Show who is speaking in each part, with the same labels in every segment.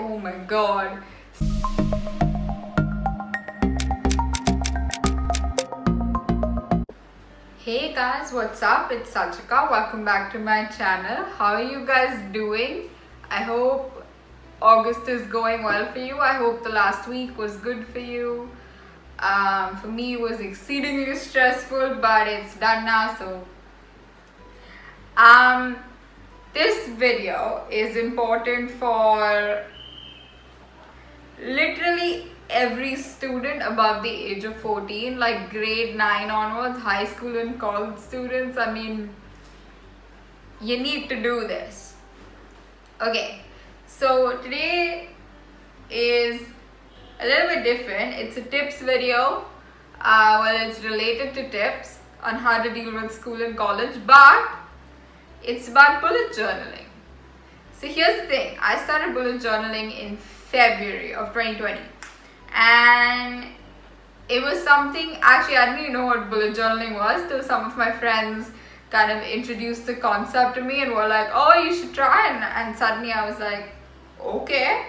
Speaker 1: oh my god. Hey guys, what's up? It's Sachika. Welcome back to my channel. How are you guys doing? I hope August is going well for you. I hope the last week was good for you. For me it was exceedingly stressful, but it's done now. So this video is important for literally every student above the age of 14, like grade 9 onwards, high school and college students. I mean, you need to do this. Okay, so today is a little bit different. It's a tips video. Well, it's related to tips on how to deal with school and college, but it's about bullet journaling. So here's the thing, I started bullet journaling in February of 2020, and it was something, actually I didn't even know what bullet journaling was till some of my friends kind of introduced the concept to me and were like, oh, you should try, and suddenly I was like, okay,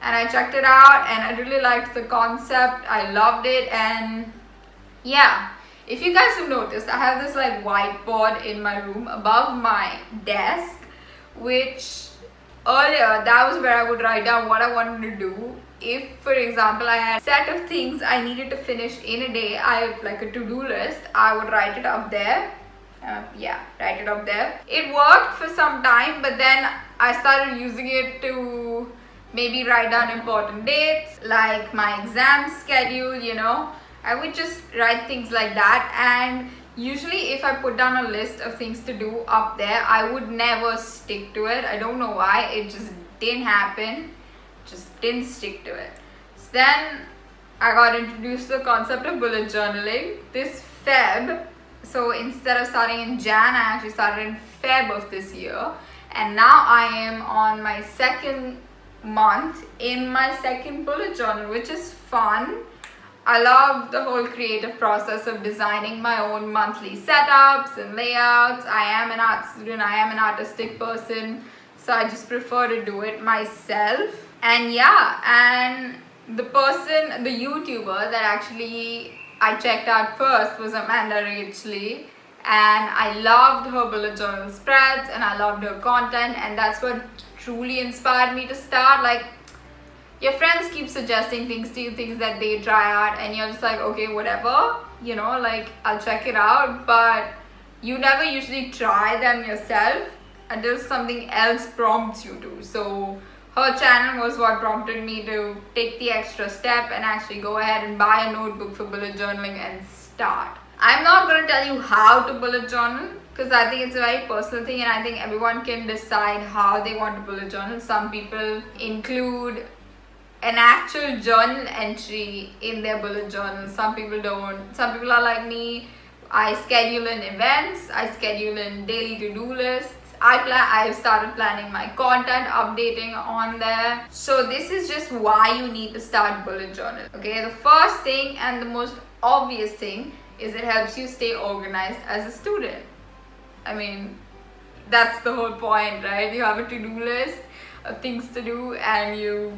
Speaker 1: and I checked it out and I really liked the concept. I loved it. And yeah, if you guys have noticed, I have this like whiteboard in my room above my desk, which earlier that was where I would write down what I wanted to do. If, for example, I had a set of things I needed to finish in a day, I had like a to-do list, I would write it up there. Write it up there. It worked for some time, but then I started using it to maybe write down important dates, like my exam schedule, you know. I would just write things like that, and usually if I put down a list of things to do up there, I would never stick to it. I don't know why, it just didn't happen, just didn't stick to it. So then I got introduced to the concept of bullet journaling this Feb. So instead of starting in Jan, I actually started in Feb of this year, and now I am on my second month in my second bullet journal, which is fun. I love the whole creative process of designing my own monthly setups and layouts. I am an art student, I am an artistic person, so I just prefer to do it myself. And yeah, and the YouTuber that actually I checked out first was Amanda Rachley, and I loved her bullet journal spreads and I loved her content, and that's what truly inspired me to start. Like, your friends keep suggesting things to you, things that they try out, and you're just like, okay, whatever, you know, like I'll check it out, but you never usually try them yourself until something else prompts you to. So her channel was what prompted me to take the extra step and actually go ahead and buy a notebook for bullet journaling and start. I'm not going to tell you how to bullet journal, because I think it's a very personal thing, and I think everyone can decide how they want to bullet journal. Some people include an actual journal entry in their bullet journal, some people don't. Some people are like me, I schedule in events, I schedule in daily to-do lists. I've started planning my content, updating on there. So this is just why you need to start bullet journal. Okay, the first thing and the most obvious thing is it helps you stay organized as a student. I mean, that's the whole point, right? You have a to-do list of things to do and you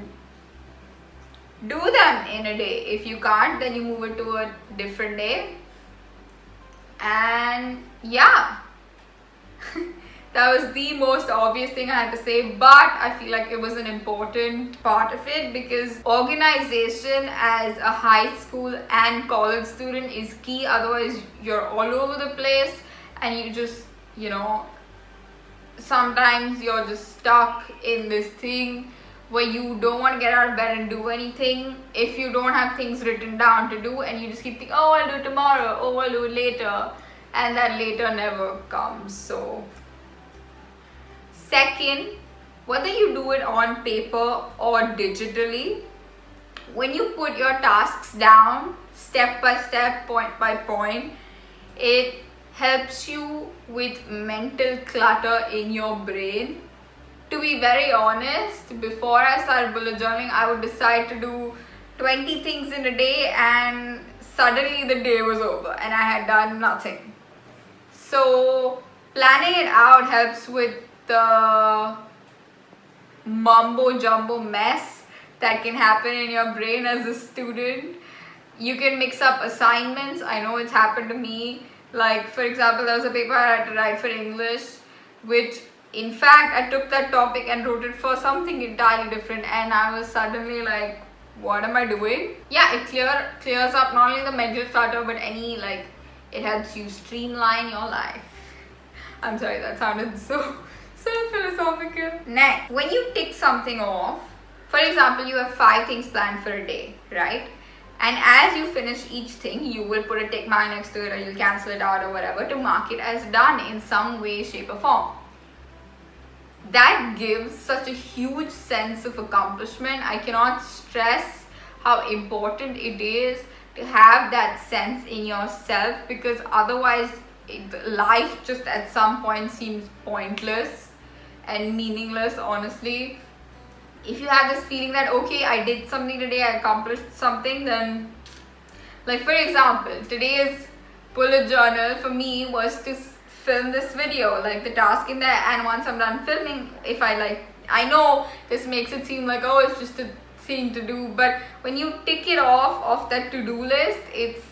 Speaker 1: do them in a day. If you can't, then you move it to a different day. And yeah, that was the most obvious thing I had to say, but I feel like it was an important part of it, because organization as a high school and college student is key. Otherwise you're all over the place and you just, you know, sometimes you're just stuck in this thing where you don't want to get out of bed and do anything if you don't have things written down to do, and you just keep thinking, oh, I'll do it tomorrow, oh, I'll do it later, and that later never comes. So second, whether you do it on paper or digitally, when you put your tasks down step by step, point by point, it helps you with mental clutter in your brain. To be very honest, before I started bullet journaling, I would decide to do 20 things in a day, and suddenly the day was over and I had done nothing. So planning it out helps with the mumbo jumbo mess that can happen in your brain as a student. You can mix up assignments. I know it's happened to me. Like, for example, there was a paper I had to write for English, which in fact I took that topic and wrote it for something entirely different, and I was suddenly like, what am I doing? Yeah, it clears up not only the mental clutter, but any, like, it helps you streamline your life. I'm sorry, that sounded so philosophical. Next, when you tick something off, for example, you have 5 things planned for a day, right? And as you finish each thing, you will put a tick mark next to it, or you'll cancel it out or whatever to mark it as done in some way, shape or form. That gives such a huge sense of accomplishment. I cannot stress how important it is to have that sense in yourself, because otherwise life just at some point seems pointless and meaningless, honestly. If you have this feeling that, okay, I did something today, I accomplished something, then, like, for example, today's bullet journal for me was to film this video, like the task in there, and once I'm done filming, if I know this makes it seem like, oh, it's just a thing to do, but when you tick it off that to-do list, it's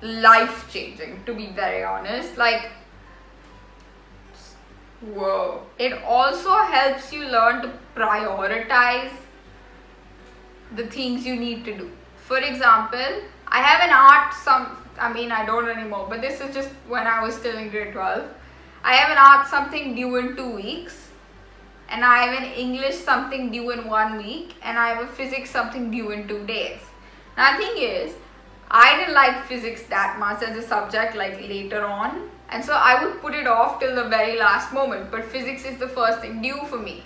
Speaker 1: life-changing, to be very honest. Like, whoa. It also helps you learn to prioritize the things you need to do. For example, I have an art I don't anymore, but this is just when I was still in grade 12. I have an art something due in 2 weeks, and I have an English something due in 1 week, and I have a physics something due in 2 days. Now the thing is, I didn't like physics that much as a subject, like, later on, and so I would put it off till the very last moment, but physics is the first thing due for me.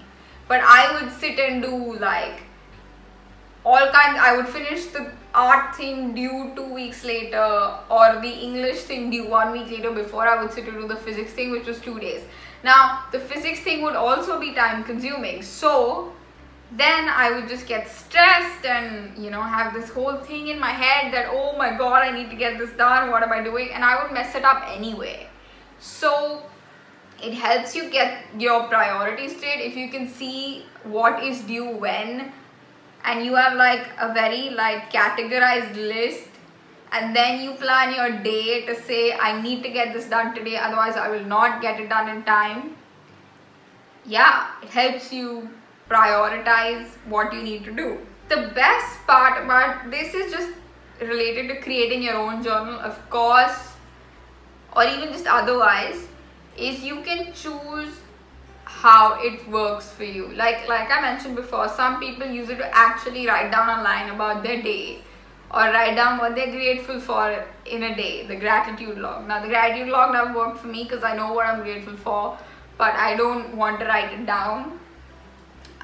Speaker 1: But I would sit and do, like, all kinds. I would finish the art thing due 2 weeks later, or the English thing due 1 week later, before I would sit to do the physics thing, which was 2 days. Now the physics thing would also be time consuming, so then I would just get stressed and, you know, have this whole thing in my head that, oh my god, I need to get this done, what am I doing? And I would mess it up anyway. So it helps you get your priorities straight if you can see what is due when, and you have like a very like categorized list, and then you plan your day to say, I need to get this done today, otherwise I will not get it done in time. Yeah, it helps you prioritize what you need to do. The best part about this is just related to creating your own journal, of course, or even just otherwise, is you can choose how it works for you. Like I mentioned before, some people use it to actually write down a line about their day, or write down what they're grateful for in a day, the gratitude log. Now the gratitude log never worked for me because I know what I'm grateful for, but I don't want to write it down.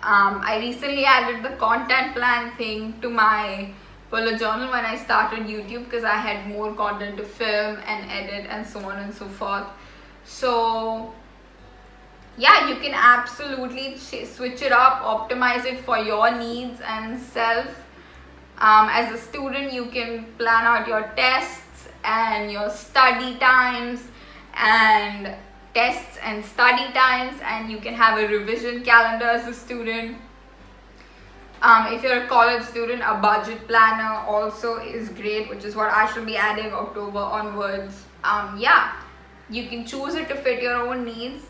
Speaker 1: I recently added the content plan thing to my bullet journal when I started YouTube, because I had more content to film and edit and so on and so forth. So yeah, you can absolutely switch it up, optimize it for your needs and self. As a student, you can plan out your tests and your study times, and tests and study times, and you can have a revision calendar as a student. If you're a college student, a budget planner also is great, which is what I should be adding October onwards. Yeah, you can choose it to fit your own needs,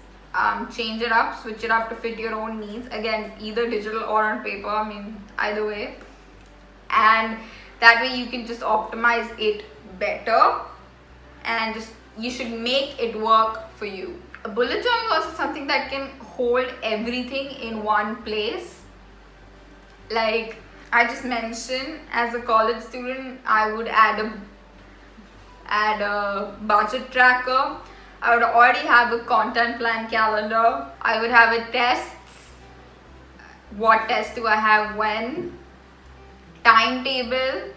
Speaker 1: change it up, switch it up to fit your own needs, again, either digital or on paper, I mean, either way, and that way you can just optimize it better, and just you should make it work for you. A bullet journal is also something that can hold everything in one place. Like I just mentioned, as a college student, I would add a budget tracker. I would already have a content plan calendar. I would have a tests. What test do I have when? Timetable.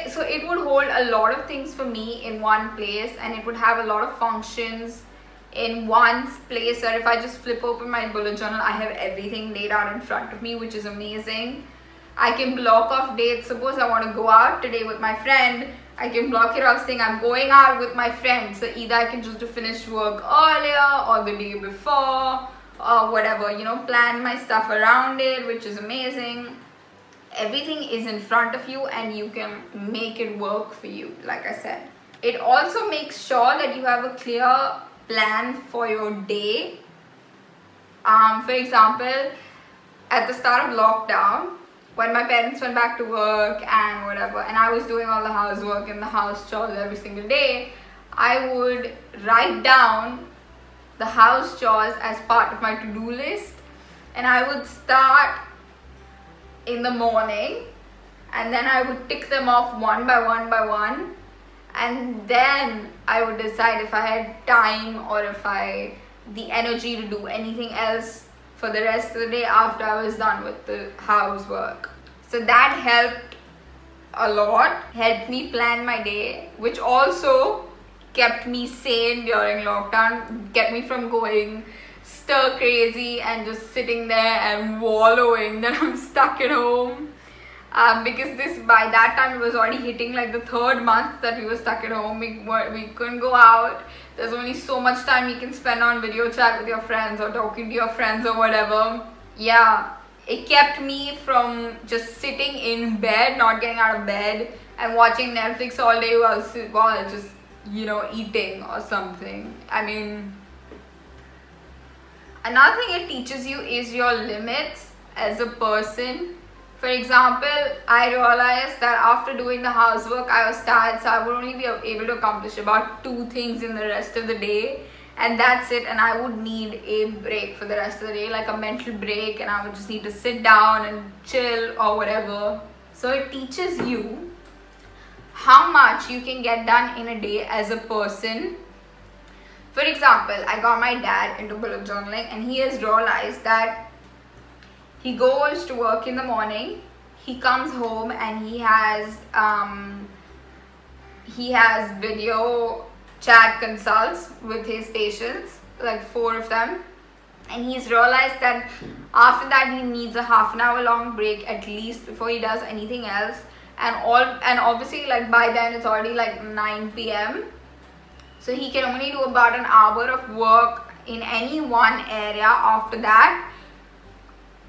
Speaker 1: So it would hold a lot of things for me in one place, and it would have a lot of functions in one place. Or if I just flip open my bullet journal, I have everything laid out in front of me, which is amazing. I can block off dates. Suppose I want to go out today with my friend, I can block it off saying I'm going out with my friend. So either I can just finish work earlier or the day before, whatever, you know, plan my stuff around it, which is amazing. Everything is in front of you and you can make it work for you, like I said. It also makes sure that you have a clear plan for your day. For example, at the start of lockdown, when my parents went back to work and whatever, and I was doing all the housework and the house chores every single day, I would write down the house chores as part of my to-do list, and I would start in the morning and then I would tick them off one by one, and then I would decide if I had time or if the energy to do anything else for the rest of the day after I was done with the housework. So that helped a lot, helped me plan my day, which also kept me sane during lockdown, kept me from going stir crazy and just sitting there and wallowing that I'm stuck at home. Because by that time it was already hitting like the 3rd month that we were stuck at home. We couldn't go out. There's only so much time you can spend on video chat with your friends or talking to your friends or whatever. Yeah, it kept me from just sitting in bed, not getting out of bed and watching Netflix all day while just, you know, eating or something. I mean, another thing it teaches you is your limits as a person. For example, I realized that after doing the housework, I was tired, so I would only be able to accomplish about 2 things in the rest of the day, and that's it. And I would need a break for the rest of the day, like a mental break, and I would just need to sit down and chill or whatever. So it teaches you how much you can get done in a day as a person. For example, I got my dad into bullet journaling, and he has realized that he goes to work in the morning, he comes home and he has video chat consults with his patients, like 4 of them, and he's realized that after that he needs a half an hour long break at least before he does anything else, and obviously like by then it's already like 9 p.m. so he can only do about an hour of work in any one area after that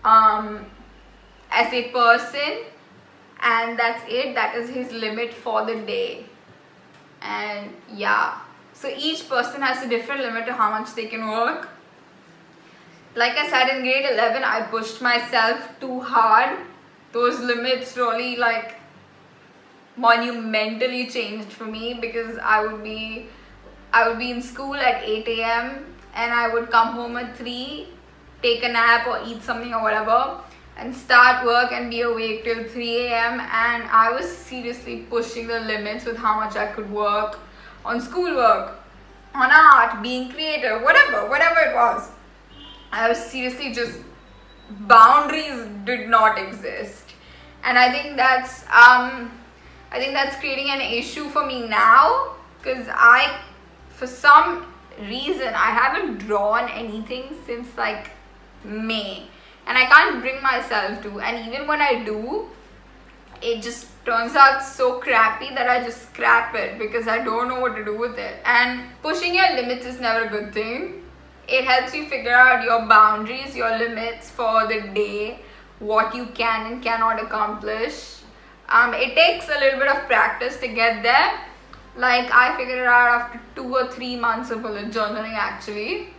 Speaker 1: as a person, and that's it. That is his limit for the day. And yeah, so each person has a different limit to how much they can work. Like I said, in grade 11 I pushed myself too hard. Those limits really like monumentally changed for me, because I would be in school at 8 a.m. and I would come home at 3, take a nap or eat something or whatever, and start work and be awake till 3 a.m. and I was seriously pushing the limits with how much I could work on schoolwork, on art, being creative, whatever it was. I was seriously just, boundaries did not exist, and I think that's creating an issue for me now, because for some reason I haven't drawn anything since like May, and I can't bring myself to, and even when I do, it just turns out so crappy that I just scrap it because I don't know what to do with it. And pushing your limits is never a good thing. It helps you figure out your boundaries, your limits for the day, what you can and cannot accomplish. It takes a little bit of practice to get there. Like I figured it out after 2 or 3 months of bullet journaling actually.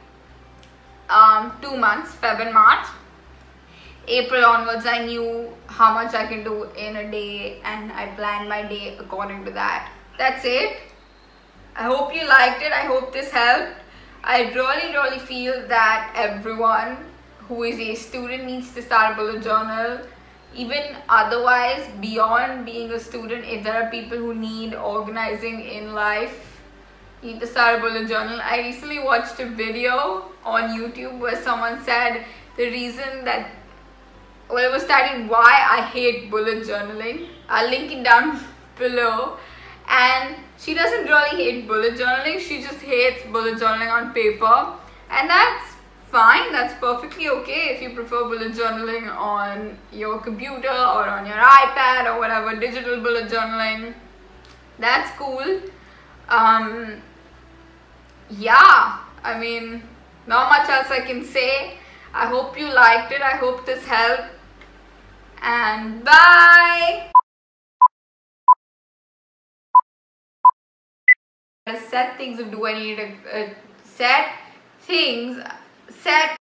Speaker 1: 2 months, Feb and March. April onwards I knew how much I can do in a day, and I planned my day according to that. That's it. I hope you liked it. I hope this helped. I really feel that everyone who is a student needs to start a bullet journal. Even otherwise, beyond being a student, if there are people who need organizing in life, you need to start a bullet journal. I recently watched a video on YouTube where someone said the reason that, well, it was titled "Why I Hate Bullet Journaling." I'll link it down below. And she doesn't really hate bullet journaling, she just hates bullet journaling on paper, and that's fine. That's perfectly okay if you prefer bullet journaling on your computer or on your iPad or whatever, digital bullet journaling. That's cool. Yeah, I mean, not much else I can say. I hope you liked it. I hope this helped. And bye. Set things. Do I need to set things? Set